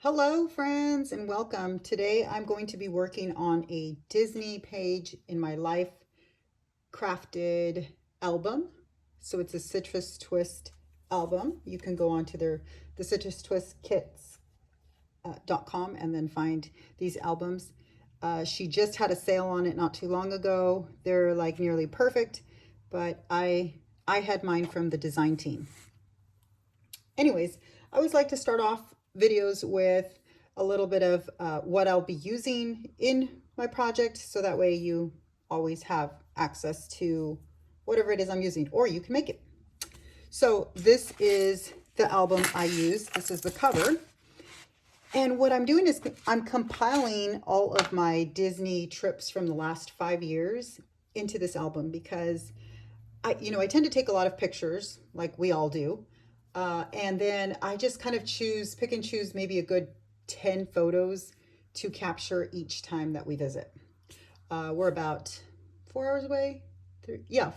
Hello friends and welcome. Today I'm going to be working on a Disney page in my life crafted album. So it's a Citrus Twist album. You can go onto the Citrus Twist kits.com and then find these albums. She just had a sale on it not too long ago. They're like nearly perfect, but I had mine from the design team. Anyways, I always like to start off videos with a little bit of what I'll be using in my project, so that way you always have access to whatever it is I'm using, or you can make it. So this is the album I use. This is the cover. And what I'm doing is I'm compiling all of my Disney trips from the last 5 years into this album because I tend to take a lot of pictures like we all do. And then I just kind of pick and choose maybe a good 10 photos to capture each time that we visit. We're about 4 hours away.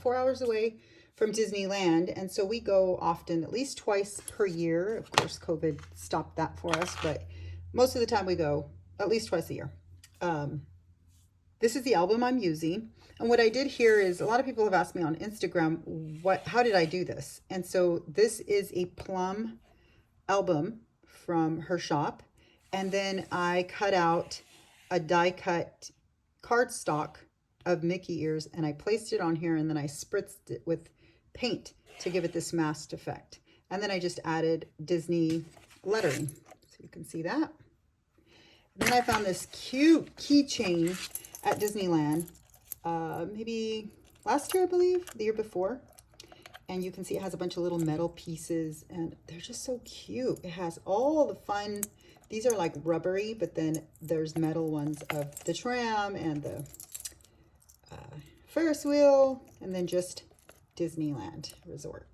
4 hours away from Disneyland. And so we go often, at least twice per year. Of course, COVID stopped that for us, but most of the time we go at least twice a year. This is the album I'm using. And what I did here is, a lot of people have asked me on Instagram, how did I do this? And so this is a plum album from her shop. And then I cut out a die cut cardstock of Mickey ears and I placed it on here, and then I spritzed it with paint to give it this masked effect. And then I just added Disney lettering, so you can see that. And then I found this cute keychain at Disneyland, maybe last year, I believe, the year before. And you can see it has a bunch of little metal pieces and they're just so cute. It has all the fun, these are like rubbery, but then there's metal ones of the tram and the Ferris wheel, and then just Disneyland Resort.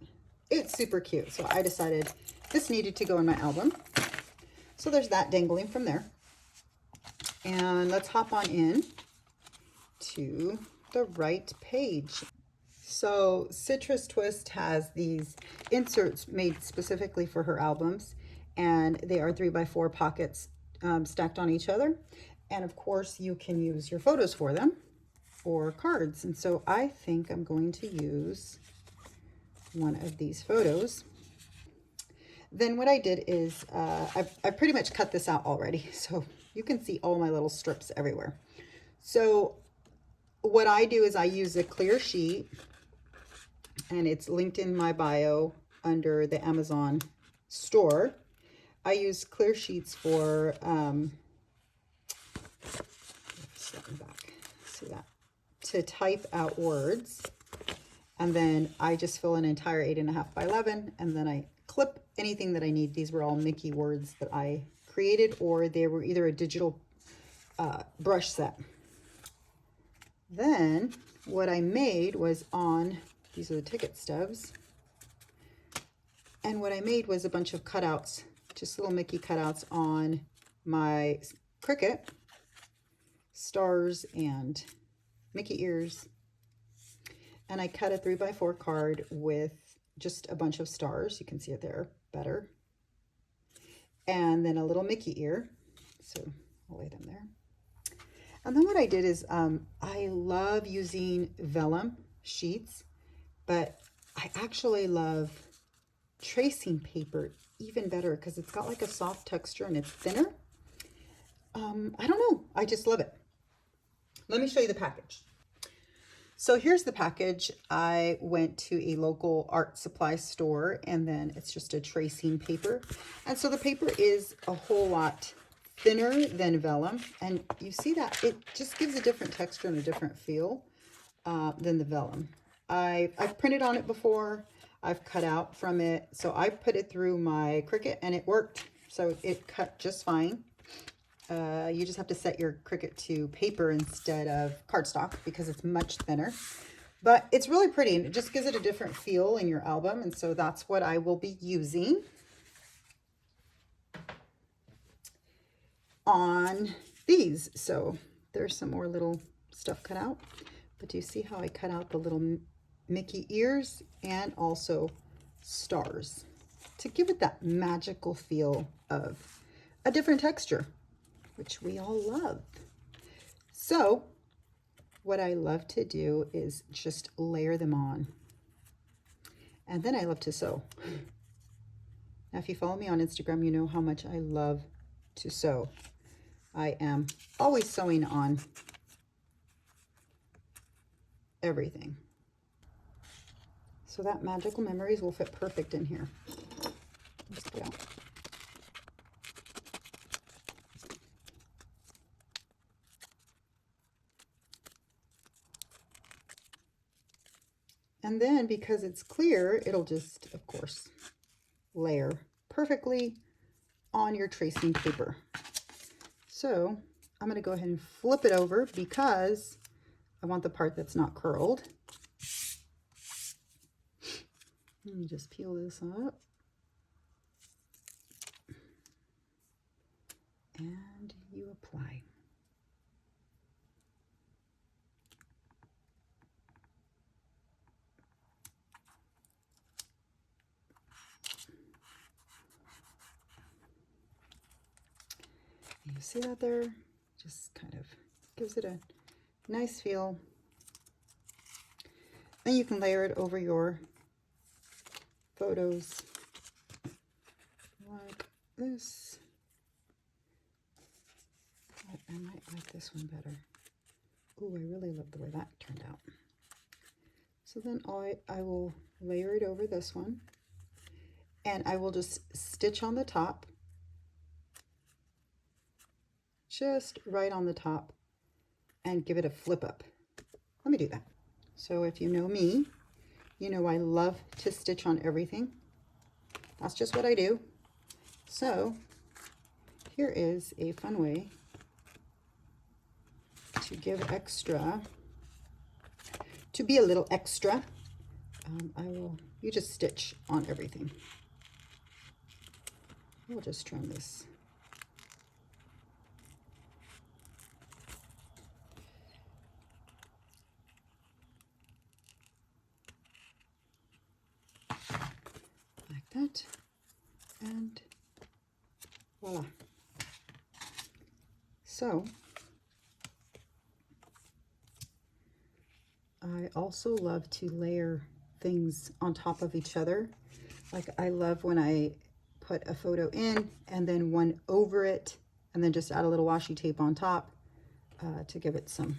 It's super cute. So I decided this needed to go in my album. So there's that dangling from there. And let's hop on in to the right page. So Citrus Twist has these inserts made specifically for her albums, and they are 3x4 pockets stacked on each other. And of course you can use your photos for them or cards. And so I think I'm going to use one of these photos. Then what I did is I've pretty much cut this out already, so you can see all my little strips everywhere. So what I do is I use a clear sheet, and it's linked in my bio under the Amazon store. I use clear sheets for, see that, to type out words. And then I just fill an entire 8.5 by 11, and then I clip anything that I need. These were all Mickey words that I created, or they were either a digital brush set. Then what I made was these are the ticket stubs. And what I made was a bunch of cutouts, just little Mickey cutouts on my Cricut, stars and Mickey ears. And I cut a 3x4 card with just a bunch of stars. You can see it there better. And then a little Mickey ear. So I'll lay them there. And then what I did is I love using vellum sheets, but I actually love tracing paper even better because it's got like a soft texture and it's thinner. I don't know. I just love it. Let me show you the package. So here's the package. I went to a local art supply store, and then it's just a tracing paper. And so the paper is a whole lot thinner than vellum. And you see that it just gives a different texture and a different feel than the vellum. I've printed on it before. I've cut out from it. So I put it through my Cricut and it worked. So it cut just fine. You just have to set your Cricut to paper instead of cardstock because it's much thinner. But it's really pretty, and it just gives it a different feel in your album. And so that's what I will be using on these. So there's some more little stuff cut out. But do you see how I cut out the little Mickey ears and also stars to give it that magical feel of a different texture, which we all love. So what I love to do is just layer them on. And then I love to sew. Now, if you follow me on Instagram, you know how much I love to sew. I am always sewing on everything. So that Magical Memories will fit perfect in here. Let's get out. And then because it's clear, it'll just, of course, layer perfectly on your tracing paper. So I'm going to go ahead and flip it over because I want the part that's not curled. Let me just peel this up. And you apply. You see that there? Just kind of gives it a nice feel. Then you can layer it over your photos like this. I might like this one better. Oh, I really love the way that turned out. So then I will layer it over this one, and I will just stitch on the top, just right on the top, and give it a flip up. Let me do that. So if you know me, you know I love to stitch on everything. That's just what I do. So here is a fun way to give extra, to be a little extra. You just stitch on everything. We'll just trim this. Like that, and voila. So I also love to layer things on top of each other. Like I love when I put a photo in and then one over it, and then just add a little washi tape on top to give it some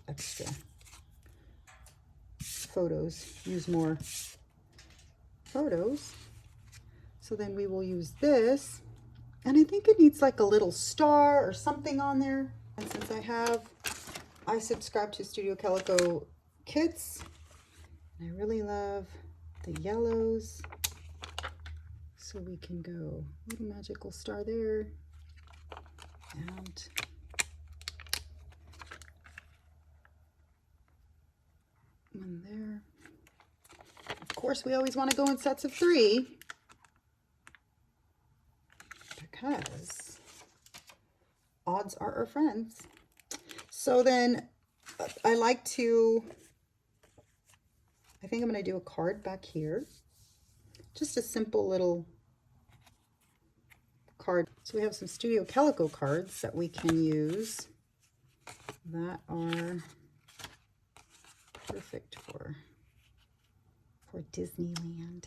extra photos. Use more photos. So then we will use this, and I think it needs like a little star or something on there. And since I subscribe to Studio Calico kits, and I really love the yellows, so we can go little magical star there, and one there. Of course, we always want to go in sets of 3 because odds are our friends. So then I think I'm going to do a card back here. Just a simple little card. So we have some Studio Calico cards that we can use that are perfect for Disneyland.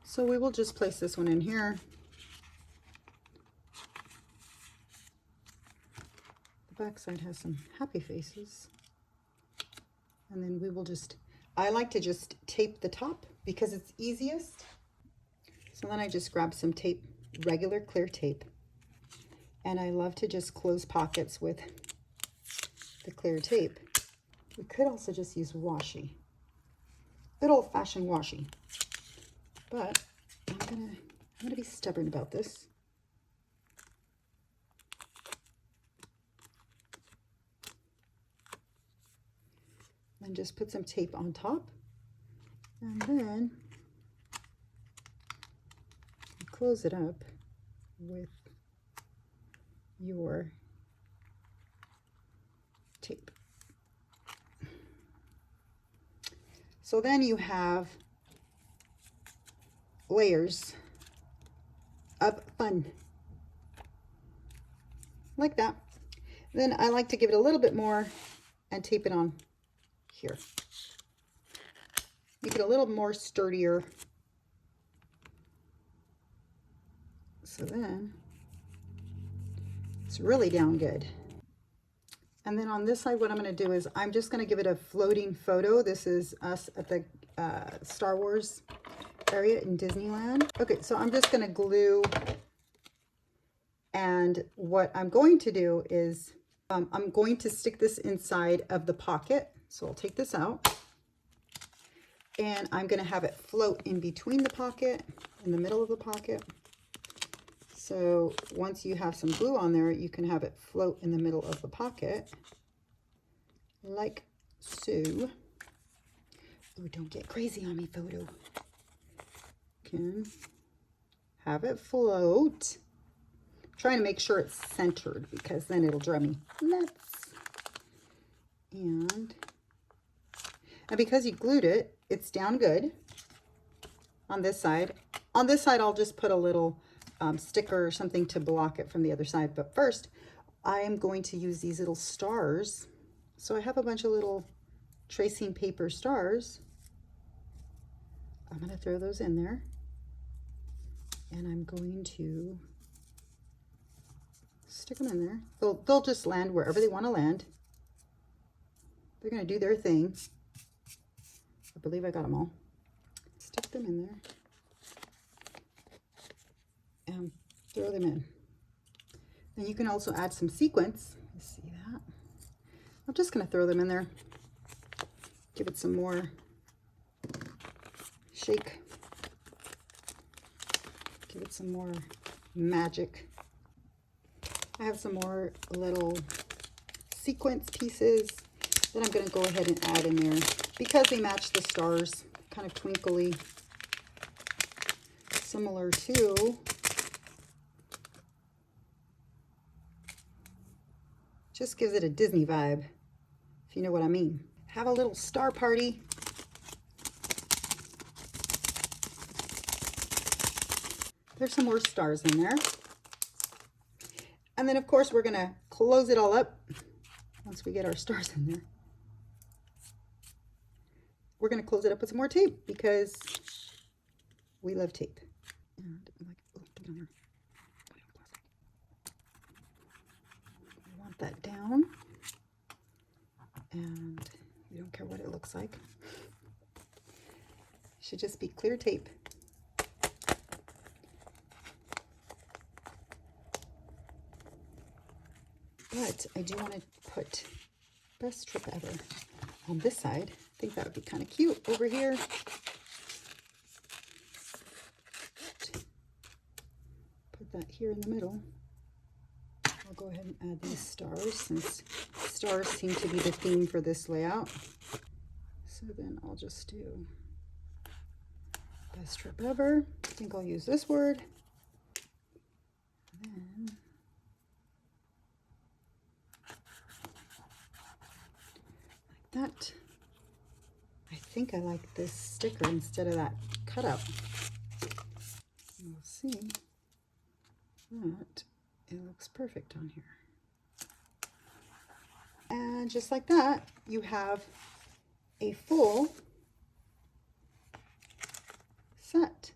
So we will just place this one in here. The back side has some happy faces. And then we will I like to just tape the top because it's easiest. So then I just grab some tape, regular clear tape. And I love to just close pockets with the clear tape. We could also just use washi, good old-fashioned washi. But I'm gonna be stubborn about this. And just put some tape on top, and then close it up with your tape. So then you have layers of fun. Like that. Then I like to give it a little bit more and tape it on here. Make it a little more sturdier. So then it's really down good. And then on this side, what I'm going to do is I'm just going to give it a floating photo. This is us at the Star Wars area in Disneyland. Okay, so I'm just going to glue. And what I'm going to do is I'm going to stick this inside of the pocket. So I'll take this out. And I'm going to have it float in between the pocket, in the middle of the pocket. So once you have some glue on there, you can have it float in the middle of the pocket, like so. Oh, don't get crazy on me, photo. Can have it float. Trying to make sure it's centered because then it'll drive me nuts. And because you glued it, it's down good on this side. On this side, I'll just put a little sticker or something to block it from the other side. But first, I am going to use these little stars. So I have a bunch of little tracing paper stars. I'm going to throw those in there. And I'm going to stick them in there. They'll just land wherever they want to land. They're going to do their thing. I believe I got them all. Stick them in there. And throw them in. Then you can also add some sequins. You see that? I'm just going to throw them in there. Give it some more shake. Give it some more magic. I have some more little sequence pieces that I'm going to go ahead and add in there because they match the stars, kind of twinkly, similar to just gives it a Disney vibe, if you know what I mean. Have a little star party. There's some more stars in there. And then, of course, we're going to close it all up once we get our stars in there. We're going to close it up with some more tape because we love tape. And I'm like, oh, get on here. I want that down. And we don't care what it looks like. It should just be clear tape. But I do want to put best trip ever on this side. I think that would be kind of cute over here. Put that here in the middle. I'll go ahead and add these stars since stars seem to be the theme for this layout. So then I'll just do best trip ever. I think I'll use this word. And then that. I think I like this sticker instead of that cutout. You'll see that it looks perfect on here. And just like that, you have a full set.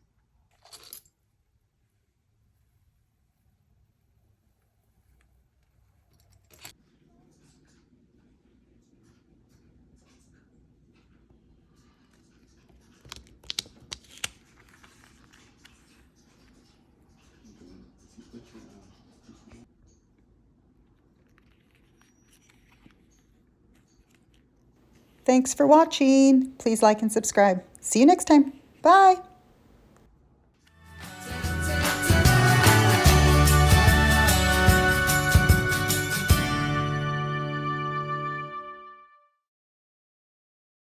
Thanks for watching. Please like and subscribe. See you next time. Bye.